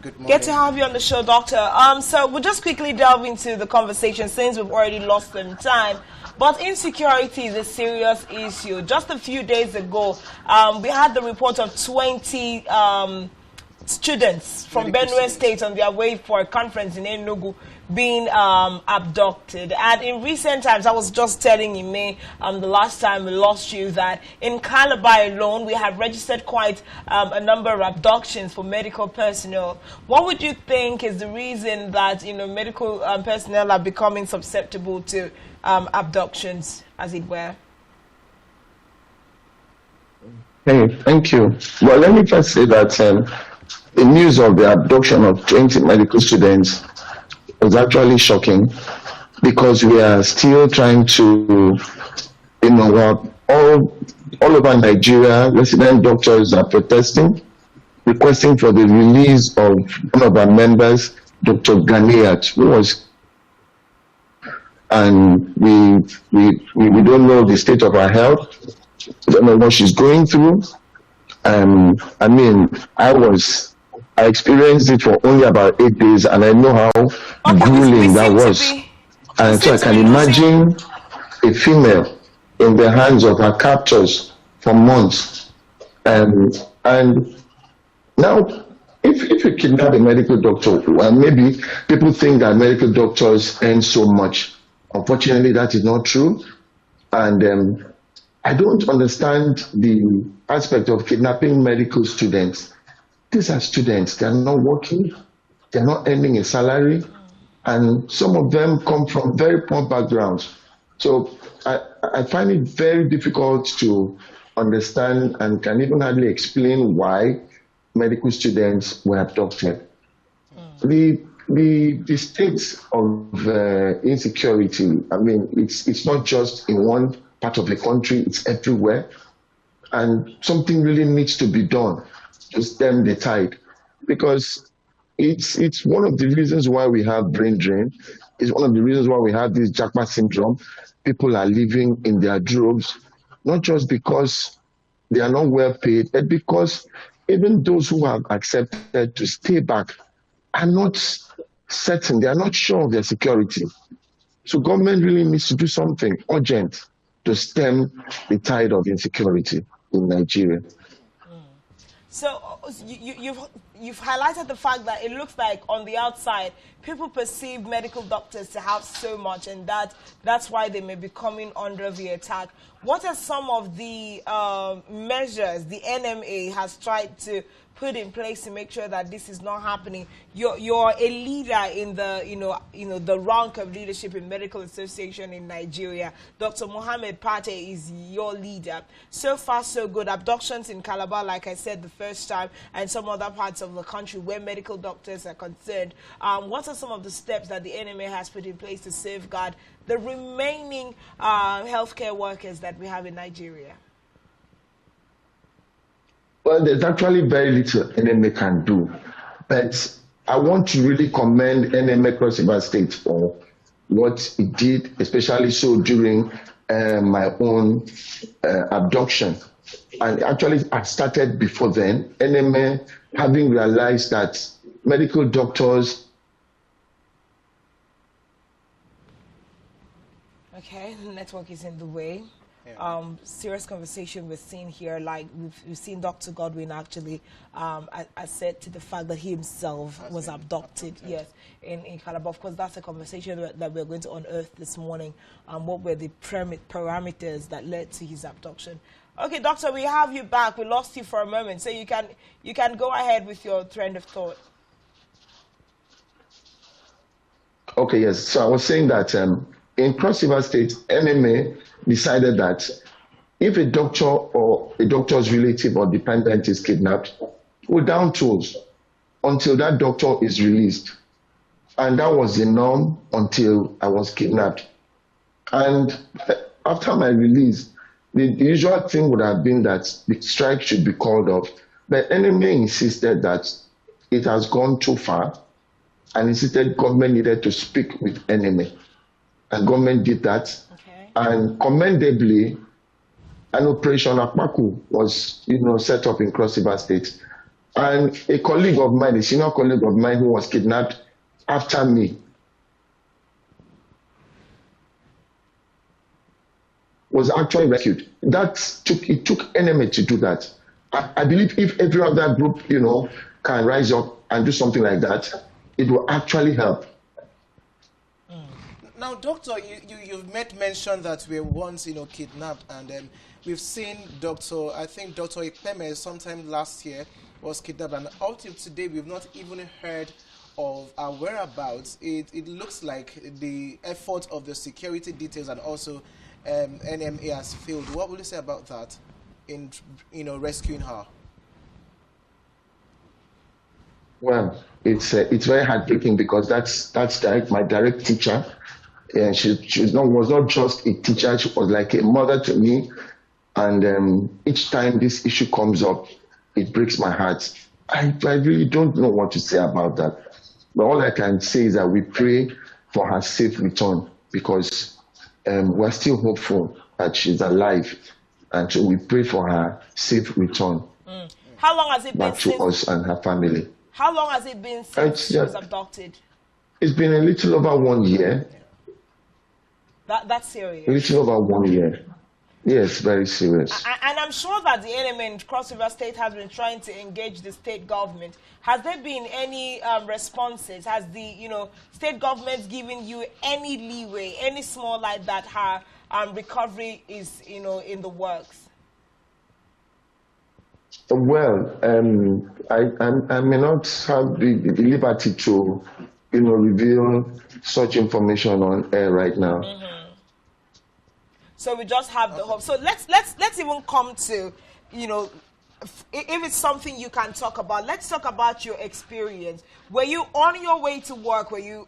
Good morning. Get to have you on the show, Doctor. So we'll just quickly delve into the conversation since we've already lost some time. But insecurity is a serious issue. Just a few days ago, we had the report of 20 students from Benue State on their way for a conference in Enugu being abducted. And in recent times, I was just telling Ime the last time we lost you that in Calabar alone, we have registered quite a number of abductions for medical personnel. What would you think is the reason that medical personnel are becoming susceptible to abductions, as it were? Hey, thank you. Well, let me first say that the news of the abduction of 20 medical students was actually shocking, because we are still trying to, all over Nigeria, resident doctors are protesting, requesting for the release of one of our members, Dr. Ganiat, who was, and we don't know the state of her health. I don't know what she's going through. I mean, I experienced it for only about 8 days, and I know how grueling that was. And so I can imagine a female in the hands of her captors for months. And now, if you kidnap a medical doctor, well, maybe people think that medical doctors earn so much. Unfortunately, that is not true. And I don't understand the aspect of kidnapping medical students. These are students. They are not working. They are not earning a salary. And some of them come from very poor backgrounds. So I find it very difficult to understand and can even hardly explain why medical students were abducted. The state of insecurity, I mean, it's not just in one part of the country, it's everywhere. And something really needs to be done to stem the tide, because it's one of the reasons why we have brain drain. It's one of the reasons why we have this Jackpot syndrome. People are living in their droves, not just because they are not well paid, but because even those who have accepted to stay back are not certain, they are not sure of their security. So government really needs to do something urgent to stem the tide of insecurity in Nigeria. So you've highlighted the fact that it looks like on the outside people perceive medical doctors to have so much, and that's why they may be coming under the attack. What are some of the measures the NMA has tried to put in place to make sure that this is not happening? You're a leader in the the rank of leadership in Medical Association in Nigeria. Dr. Mohammed Pate is your leader. So far, so good. Abductions in Calabar, like I said the first time, and some other parts of the country where medical doctors are concerned. What are some of the steps that the NMA has put in place to safeguard the remaining healthcare workers that we have in Nigeria? Well, there's actually very little NMA can do, but I want to really commend NMA Cross River State for what it did, especially so during my own abduction. And actually, I started before then. NMA, having realized that medical doctors. Okay, the network is in the way. Yeah. Serious conversation we're seeing here, like we've seen Dr. Godwin actually I said to the fact that he himself was abducted, yes, in Calabar. Of course, that's a conversation that we're going to unearth this morning. What were the parameters that led to his abduction? Okay, Doctor, we have you back. We lost you for a moment, so you can go ahead with your trend of thought. Okay, yes. So I was saying that in Cross River State, NMA decided that if a doctor or a doctor's relative or dependent is kidnapped, we're down tools until that doctor is released. And that was the norm until I was kidnapped. And after my release, the usual thing would have been that the strike should be called off. But NMA insisted that it has gone too far and insisted government needed to speak with NMA. And government did that. Okay. And commendably, an operation Akpaku was set up in Cross River State. And a colleague of mine, a senior colleague of mine who was kidnapped after me, was actually rescued. It took enemy to do that. I believe if every other group, can rise up and do something like that, it will actually help. Now, Doctor, you've made mention that we were once, kidnapped, and then we've seen I think Dr. Ikpeme sometime last year was kidnapped, and up till today we've not even heard of our whereabouts. It looks like the effort of the security details and also NMA has failed. What will you say about that in rescuing her? Well, it's very heartbreaking because that's my direct teacher. And she was not just a teacher, she was like a mother to me. And each time this issue comes up, it breaks my heart. I really don't know what to say about that. But all I can say is that we pray for her safe return, because we're still hopeful that she's alive. And so we pray for her safe return. How long has it been back to us and her family? How long has it been since she was abducted? It's been a little over 1 year. That's serious. A little over 1 year. Yes, very serious. And I'm sure that the NMA in Cross River State has been trying to engage the state government. Has there been any responses? Has the state government given you any leeway, any small light that her recovery is in the works? Well, I may not have the liberty to reveal such information on air right now. So we just have the hope. So let's even come to, if it's something you can talk about, let's talk about your experience. Were you on your way to work? Were you,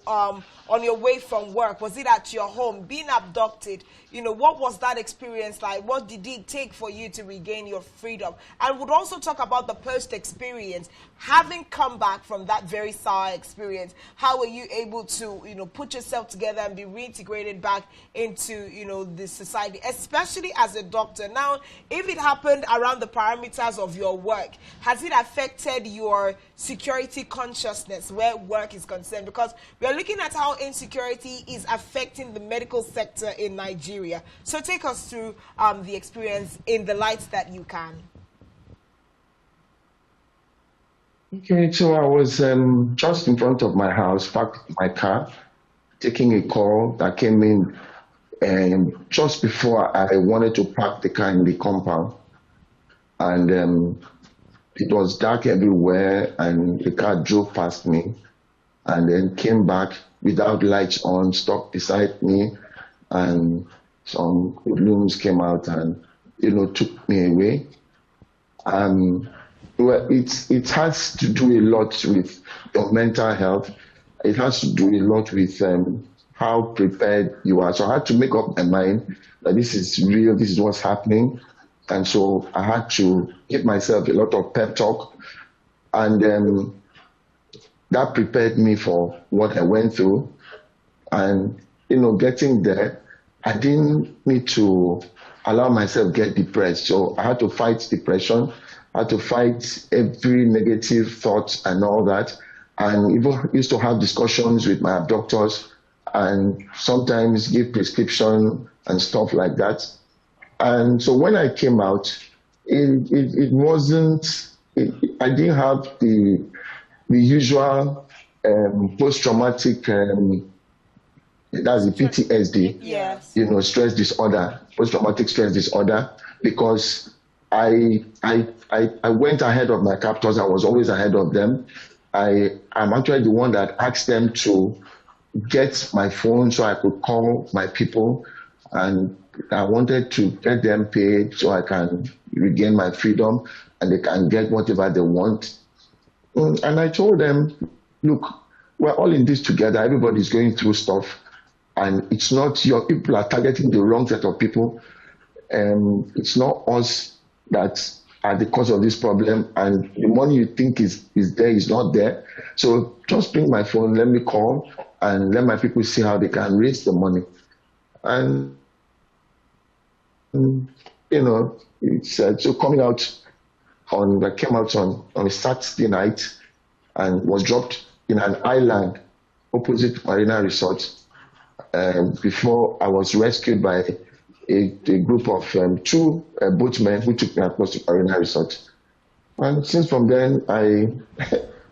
on your way from work? Was it at your home? Being abducted, what was that experience like? What did it take for you to regain your freedom? And would also talk about the post experience. Having come back from that very sour experience, how were you able to, put yourself together and be reintegrated back into, the society, especially as a doctor? Now, if it happened around the parameters of your work, has it affected your security consciousness where work is concerned? Because we are looking at how insecurity is affecting the medical sector in Nigeria. So take us through the experience in the light that you can. Okay, so I was just in front of my house, parked my car, taking a call that came in just before I wanted to park the car in the compound. And it was dark everywhere, and the car drove past me and then came back without lights on, stopped beside me, and some hoodlums came out and, took me away. Well, it has to do a lot with your mental health. It has to do a lot with how prepared you are. So I had to make up my mind that this is real, this is what's happening. And so I had to give myself a lot of pep talk. And that prepared me for what I went through. And, getting there, I didn't need to allow myself get depressed. So I had to fight depression. I had to fight every negative thought and all that. And even used to have discussions with my abductors and sometimes give prescription and stuff like that. And so when I came out, it wasn't, I didn't have the usual post-traumatic, that's the PTSD, yes. Stress disorder, post-traumatic stress disorder, because I went ahead of my captors. I was always ahead of them. I'm actually the one that asked them to get my phone so I could call my people, and I wanted to get them paid so I can regain my freedom and they can get whatever they want. And I told them, look, we're all in this together. Everybody's going through stuff, and it's not your people are targeting the wrong set of people. It's not us that are the cause of this problem, and the money you think is there is not there. So just bring my phone, let me call, and let my people see how they can raise the money. And it's so coming out I came out on a Saturday night and was dropped in an island opposite Marina Resort before I was rescued by a group of two boatmen who took me across to Marina Resort. And since from then, I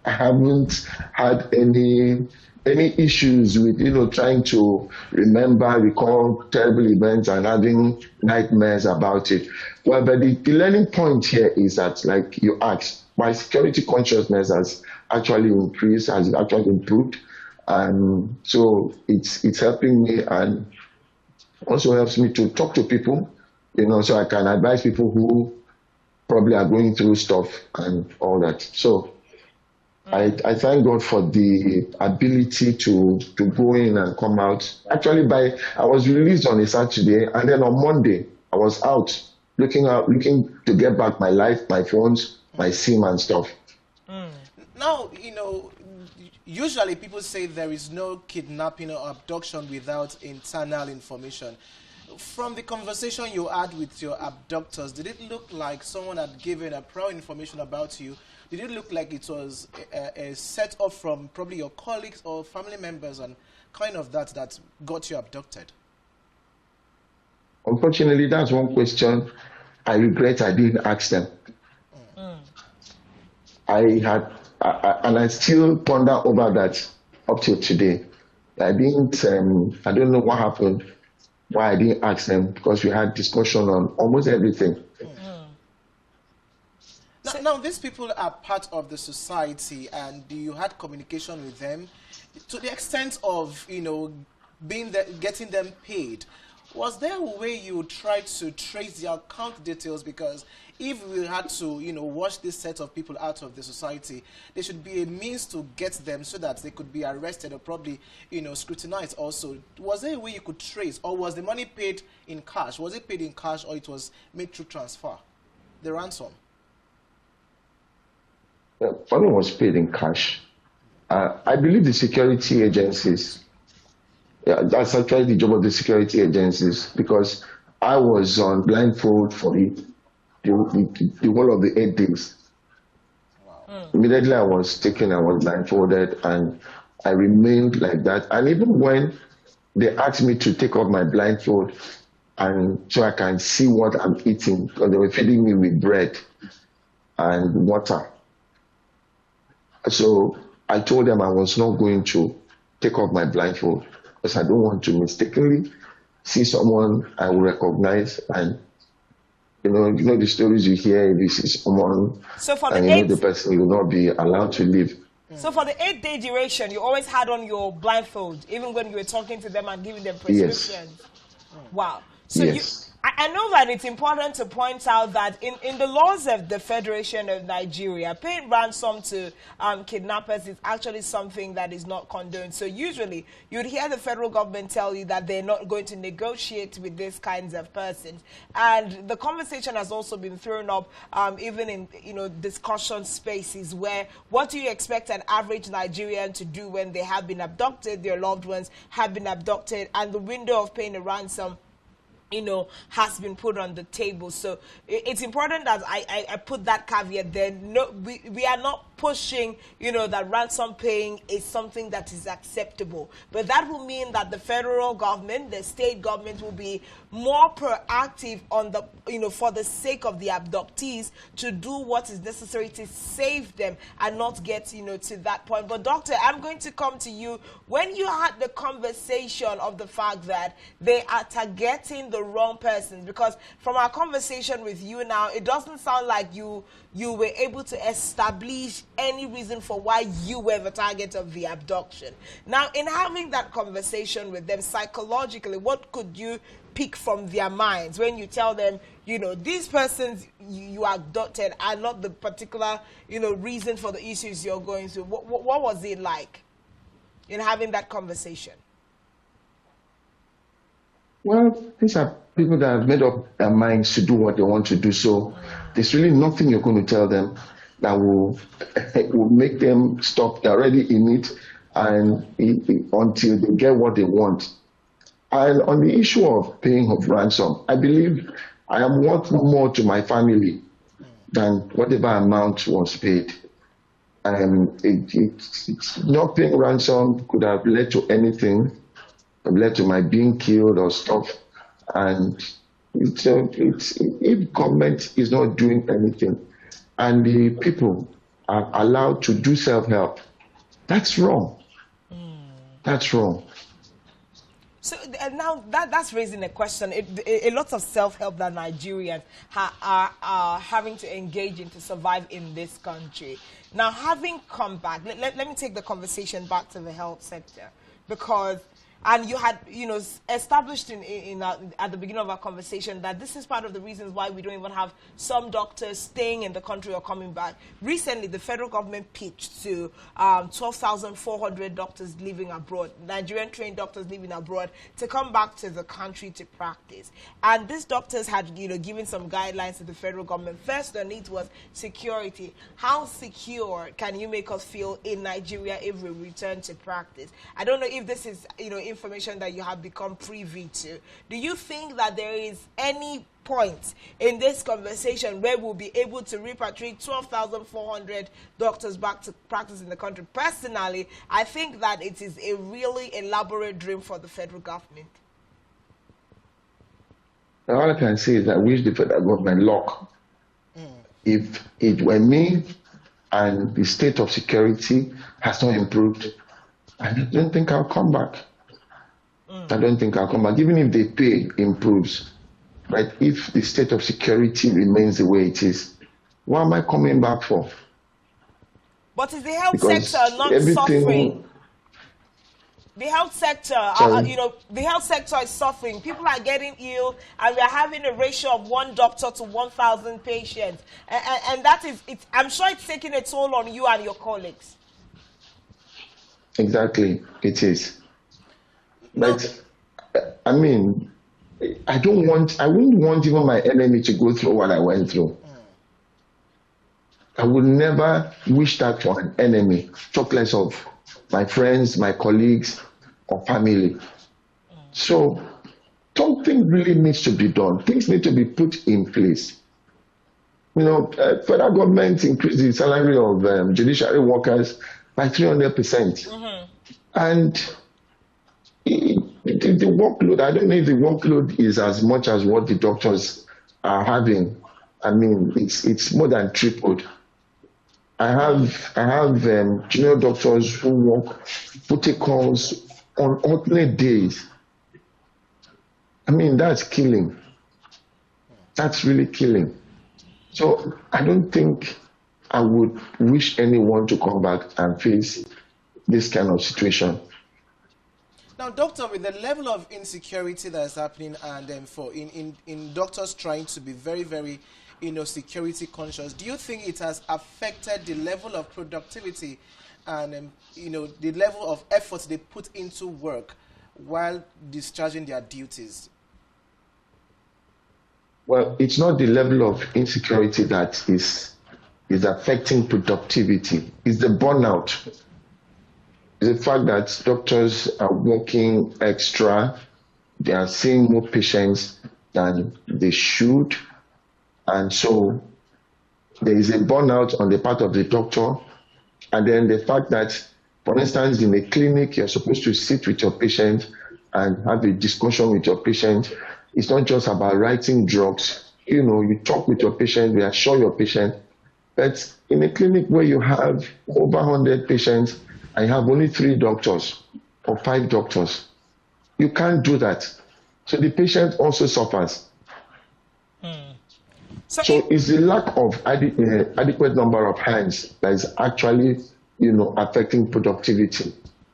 I haven't had any issues with trying to recall terrible events and having nightmares about it. Well, but the learning point here is that, like you asked, my security consciousness has actually increased, has actually improved, and so it's helping me and also helps me to talk to people, so I can advise people who probably are going through stuff and all that. So I thank God for the ability to go in and come out. Actually, I was released on a Saturday, and then on Monday I was out looking to get back my life, my phones, my SIM and stuff. Now, usually people say there is no kidnapping or abduction without internal information. From the conversation you had with your abductors, did it look like someone had given a prior information about you? Did it look like it was a set up from probably your colleagues or family members and kind of that got you abducted? Unfortunately, that's one question I regret I didn't ask them. I still ponder over that up till today. I don't know what happened, why I didn't ask them, because we had discussion on almost everything. Now, these people are part of the society, and you had communication with them to the extent of, getting them paid. Was there a way you tried to trace their account details? Because if we had to, wash this set of people out of the society, there should be a means to get them so that they could be arrested or probably, scrutinized also. Was there a way you could trace, or was the money paid in cash? Was it paid in cash or it was made through transfer, the ransom? The money was paid in cash. I believe the security agencies, that's actually the job of the security agencies, because I was on blindfold for the whole of the 8 days. Wow. Immediately I was blindfolded, and I remained like that. And even when they asked me to take off my blindfold and so I can see what I'm eating, because they were feeding me with bread and water. So I told them I was not going to take off my blindfold because I don't want to mistakenly see someone I will recognize, and the stories you hear, if you see someone and the person will not be allowed to live. So for the 8-day duration, you always had on your blindfold, even when you were talking to them and giving them prescriptions? Yes. Wow. So yes. I know that it's important to point out that in the laws of the Federation of Nigeria, paying ransom to kidnappers is actually something that is not condoned. So usually you'd hear the federal government tell you that they're not going to negotiate with these kinds of persons. And the conversation has also been thrown up even in discussion spaces where what do you expect an average Nigerian to do when they have been abducted, their loved ones have been abducted, and the window of paying a ransom has been put on the table. So it's important that I put that caveat there. No, we are not pushing, that ransom paying is something that is acceptable. But that will mean that the federal government, the state government will be more proactive on the, for the sake of the abductees to do what is necessary to save them and not get, to that point. But Doctor, I'm going to come to you. When you had the conversation of the fact that they are targeting the wrong persons, because from our conversation with you now, it doesn't sound like you were able to establish any reason for why you were the target of the abduction. Now, in having that conversation with them psychologically, what could you pick from their minds when you tell them, these persons you abducted are not the particular, reason for the issues you're going through? What was it like in having that conversation? Well, these are people that have made up their minds to do what they want to do. So there's really nothing you're going to tell them that will make them stop. They're already in it, and until they get what they want. And on the issue of paying of ransom, I believe I am worth more to my family than whatever amount was paid. Not paying ransom could have led to anything, led to my being killed or stuff. And if government is not doing anything and the people are allowed to do self-help, that's wrong. That's wrong. So now that's raising a question. A lot of self-help that Nigerians are having to engage in to survive in this country. Now, having come back, let me take the conversation back to the health sector, because and you had, established at the beginning of our conversation that this is part of the reasons why we don't even have some doctors staying in the country or coming back. Recently, the federal government pitched to 12,400 doctors living abroad, Nigerian trained doctors living abroad, to come back to the country to practice. And these doctors had, given some guidelines to the federal government. First, the need was security. How secure can you make us feel in Nigeria if we return to practice? I don't know if this is, information that you have become privy to. Do you think that there is any point in this conversation where we'll be able to repatriate 12,400 doctors back to practice in the country? Personally, I think that it is a really elaborate dream for the federal government. All I can say is I wish the federal government luck. If it were me and the state of security has not improved, I don't think I'll come back. I don't think I'll come back, even if the pay improves. Right? If the state of security remains the way it is, what am I coming back for? But is the health sector not suffering? The health sector, the health sector is suffering. People are getting ill, and we are having a ratio of 1 doctor to 1,000 patients, and that is, I'm sure it's taking a toll on you and your colleagues. Exactly, it is. But I mean, I wouldn't want even my enemy to go through what I went through. I would never wish that for an enemy, talk less of my friends, my colleagues, or family. So something really needs to be done. Things need to be put in place. Federal government increased the salary of judiciary workers by 300%. And the workload, I don't know if the workload is as much as what the doctors are having. I mean, it's more than tripled. I have junior doctors who work protocols on alternate days. I mean, that's killing. That's really killing. So I don't think I would wish anyone to come back and face this kind of situation. Now, doctor, with the level of insecurity that is happening, and in doctors trying to be very, very, security conscious, do you think it has affected the level of productivity and the level of effort they put into work while discharging their duties? Well, it's not the level of insecurity that is affecting productivity. It's the burnout. The fact that doctors are working extra, they are seeing more patients than they should, and so there is a burnout on the part of the doctor. And then the fact that, for instance, in a clinic, you're supposed to sit with your patient and have a discussion with your patient. It's not just about writing drugs. You talk with your patient, reassure your patient. But in a clinic where you have over 100 patients, I have only 3 doctors or 5 doctors, you can't do that. So the patient also suffers. So it's the lack of adequate number of hands that is actually, affecting productivity,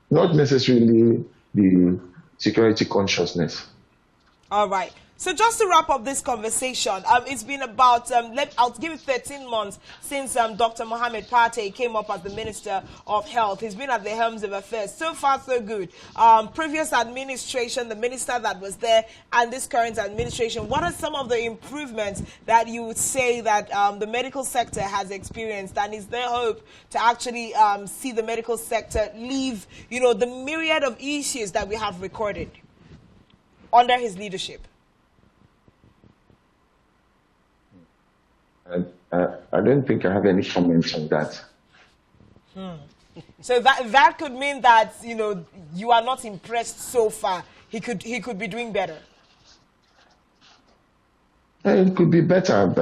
not necessarily the security consciousness. All right. So just to wrap up this conversation, it's been about, I'll give it 13 months since Dr. Mohammed Partey came up as the Minister of Health. He's been at the helms of affairs. So far, so good. Previous administration, the minister that was there, and this current administration, what are some of the improvements that you would say that the medical sector has experienced? And is there hope to actually see the medical sector leave, the myriad of issues that we have recorded under his leadership? I don't think I have any comments on that. So that could mean that, you know, you are not impressed so far. He could be doing better. It could be better.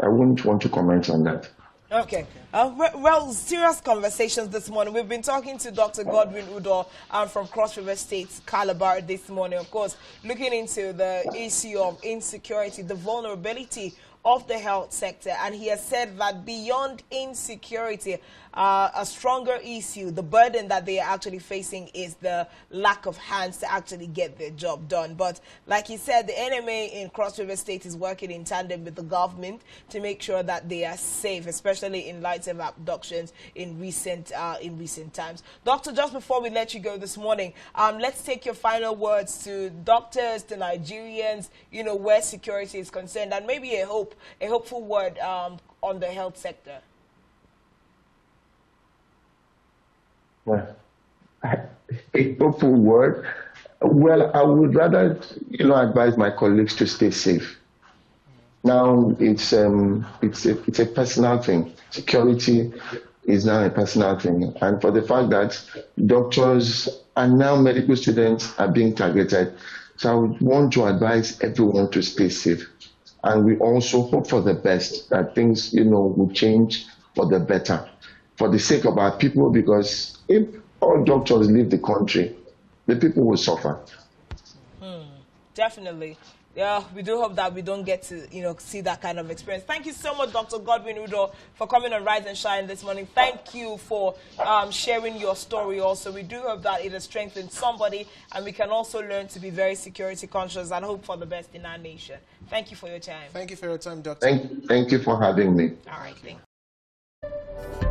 I wouldn't want to comment on that. Okay. Well, serious conversations this morning. We've been talking to Dr. Godwin Udoh from Cross River State, Calabar, this morning. Of course, looking into the issue of insecurity, the vulnerability of the health sector. And he has said that beyond insecurity, a stronger issue, the burden that they are actually facing is the lack of hands to actually get their job done. But like he said, the NMA in Cross River State is working in tandem with the government to make sure that they are safe, especially in light of abductions in recent times. Doctor, just before we let you go this morning, let's take your final words to doctors, to Nigerians, you know, where security is concerned, and maybe a hopeful word on the health sector. Well, a hopeful word. Well, I would rather, advise my colleagues to stay safe. Now it's a personal thing. Security is now a personal thing, and for the fact that doctors and now medical students are being targeted, so I would want to advise everyone to stay safe. And we also hope for the best, that things, will change for the better, for the sake of our people, because if all doctors leave the country, the people will suffer. Definitely. Yeah, we do hope that we don't get to, see that kind of experience. Thank you so much, Dr. Godwin Udoh, for coming on Rise and Shine this morning. Thank you for sharing your story also. We do hope that it has strengthened somebody, and we can also learn to be very security conscious and hope for the best in our nation. Thank you for your time. Thank you for your time, Doctor. Thank you for having me. All right, thank you.